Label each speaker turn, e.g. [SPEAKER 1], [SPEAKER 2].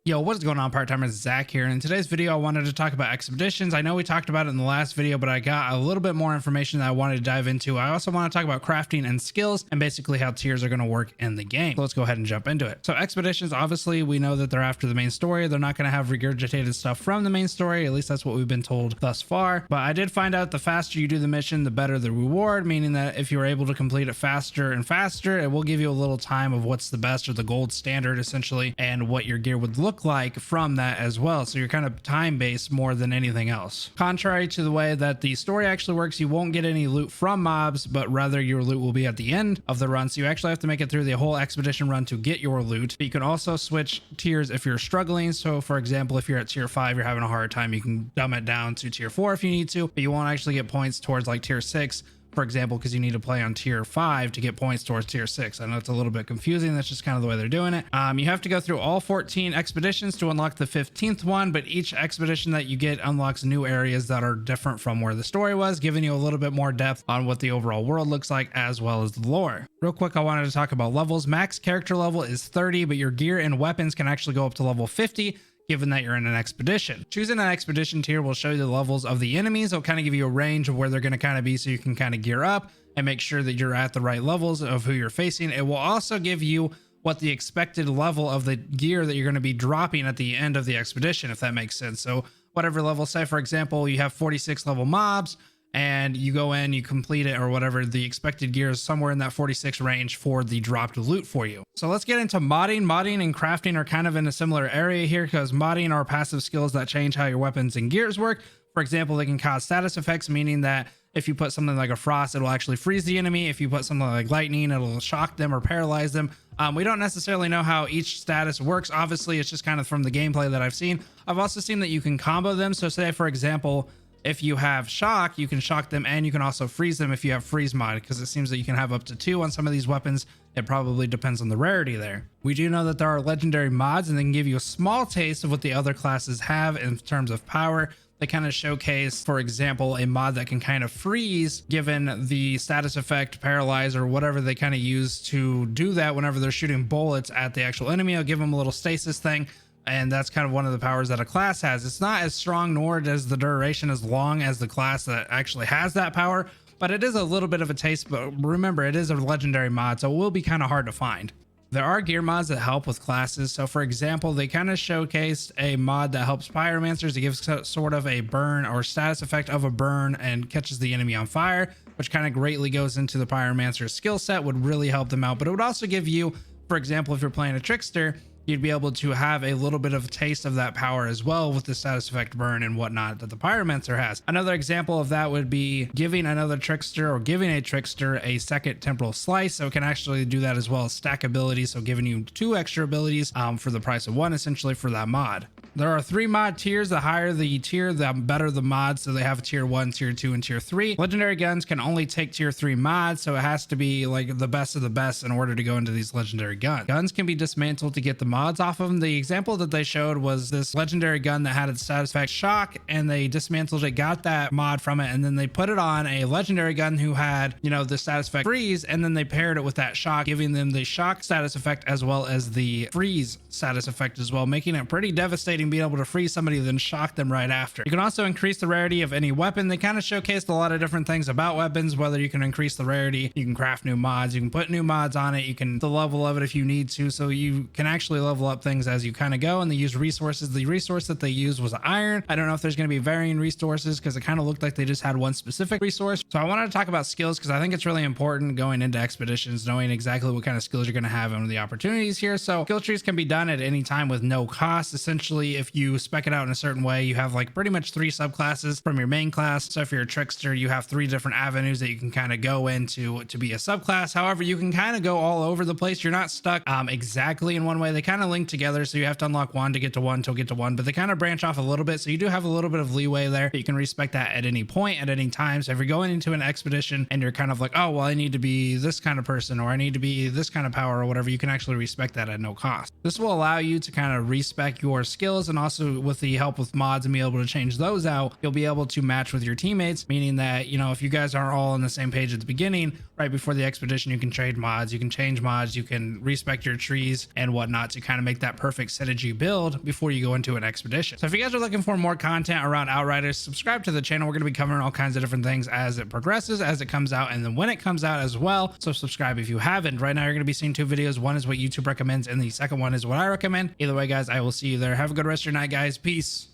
[SPEAKER 1] Yo, what's going on, part-timers? Zach here. In today's video, I wanted to talk about expeditions. I know we talked about it in the last video, but I got a little bit more information that I wanted to dive into. I also want to talk about crafting and skills and basically how tiers are going to work in the game. So let's go ahead and jump into it. So expeditions, obviously, we know that they're after the main story. They're not going to have regurgitated stuff from the main story. At least that's what we've been told thus far. But I did find out the faster you do the mission, the better the reward, meaning that if you're able to complete it faster and faster, it will give you a little time of what's the best or the gold standard, essentially, and what your gear would look like from that as well. So you're kind of time based more than anything else. Contrary to the way that the story actually works, you won't get any loot from mobs, but rather your loot will be at the end of the run. So you actually have to make it through the whole expedition run to get your loot. But you can also switch tiers if you're struggling. So for example, if you're at tier 5, you're having a hard time, you can dumb it down to tier 4 if you need to, but you won't actually get points towards like tier 6, for example, because you need to play on tier 5 to get points towards tier 6. I know it's a little bit confusing. That's just kind of the way they're doing it. You have to go through all 14 expeditions to unlock the 15th one, but each expedition that you get unlocks new areas that are different from where the story was, giving you a little bit more depth on what the overall world looks like as well as the lore. Real quick, I wanted to talk about levels. Max character level is 30, but your gear and weapons can actually go up to level 50. Given that you're in an expedition. Choosing an expedition tier will show you the levels of the enemies. It'll kind of give you a range of where they're going to kind of be so you can kind of gear up and make sure that you're at the right levels of who you're facing. It will also give you what the expected level of the gear that you're going to be dropping at the end of the expedition, if that makes sense. So whatever level, say for example, you have 46 level mobs and you go in, you complete it or whatever, the expected gear is somewhere in that 46 range for the dropped loot for you. So let's get into modding. Modding and crafting are kind of in a similar area here because modding are passive skills that change how your weapons and gears work. For example, they can cause status effects, meaning that if you put something like a frost, it'll actually freeze the enemy. If you put something like lightning, it'll shock them or paralyze them. We don't necessarily know how each status works. Obviously, it's just kind of from the gameplay that I've seen. I've also seen that you can combo them. So say, for example, if you have shock, you can shock them and you can also freeze them if you have freeze mod, because it seems that you can have up to 2 on some of these weapons. It probably depends on the rarity there. We do know that there are legendary mods and they can give you a small taste of what the other classes have in terms of power. They kind of showcase, for example, a mod that can kind of freeze given the status effect, paralyze, or whatever they kind of use to do that whenever they're shooting bullets at the actual enemy. I'll give them a little stasis thing. And that's kind of one of the powers that a class has. It's not as strong, nor does the duration as long as the class that actually has that power, but it is a little bit of a taste. But remember, it is a legendary mod, so it will be kind of hard to find. There are gear mods that help with classes. So for example, they kind of showcased a mod that helps pyromancers. It gives sort of a burn or status effect of a burn and catches the enemy on fire, which kind of greatly goes into the pyromancer's skill set, would really help them out. But it would also give you, for example, if you're playing a trickster, you'd be able to have a little bit of a taste of that power as well with the status effect burn and whatnot that the pyromancer has. Another example of that would be giving another trickster or giving a trickster a second temporal slice. So it can actually do that as well as stack abilities. So giving you 2 extra abilities for the price of 1 essentially for that mod. There are 3 mod tiers. The higher the tier, the better the mod. So they have tier 1, tier 2, and tier 3. Legendary guns can only take tier 3 mods. So it has to be like the best of the best in order to go into these legendary guns. Guns can be dismantled to get the mods off of them. The example that they showed was this legendary gun that had its status effect shock, and they dismantled it, got that mod from it, and then they put it on a legendary gun who had, you know, the status effect freeze, and then they paired it with that shock, giving them the shock status effect as well as the freeze status effect as well, making it pretty devastating being able to freeze somebody then shock them right after. You can also increase the rarity of any weapon. They kind of showcased a lot of different things about weapons, whether you can increase the rarity, you can craft new mods, you can put new mods on it, you can the level of it if you need to, so you can actually level up things as you kind of go. And they use resources. The resource that they used was iron. I don't know if there's going to be varying resources because it kind of looked like they just had one specific resource. So I wanted to talk about skills because I think it's really important going into expeditions, knowing exactly what kind of skills you're going to have and the opportunities here. So skill trees can be done at any time with no cost. Essentially, if you spec it out in a certain way, you have like pretty much 3 subclasses from your main class. So if you're a trickster, you have 3 different avenues that you can kind of go into to be a subclass. However, you can kind of go all over the place. You're not stuck exactly in one way. They kind of link together. So you have to unlock 1 to get to 1 to get to 1, but they kind of branch off a little bit. So you do have a little bit of leeway there. You can respect that at any point, at any time. So if you're going into an expedition and you're kind of like, oh, well, I need to be this kind of person, or I need to be this kind of power or whatever, you can actually respect that at no cost. This will allow you to kind of respec your skills skills, and also with the help with mods and be able to change those out, you'll be able to match with your teammates, meaning that, you know, if you guys aren't all on the same page at the beginning, right before the expedition, you can trade mods, you can change mods, you can respec your trees and whatnot to kind of make that perfect synergy build before you go into an expedition. So if you guys are looking for more content around Outriders, subscribe to the channel. We're going to be covering all kinds of different things as it progresses, as it comes out, and then when it comes out as well. So subscribe if you haven't. Right now you're going to be seeing two videos. One is what YouTube recommends and the second one is what I recommend. Either way, guys, I will see you there. Have a good rest of your night, guys. Peace.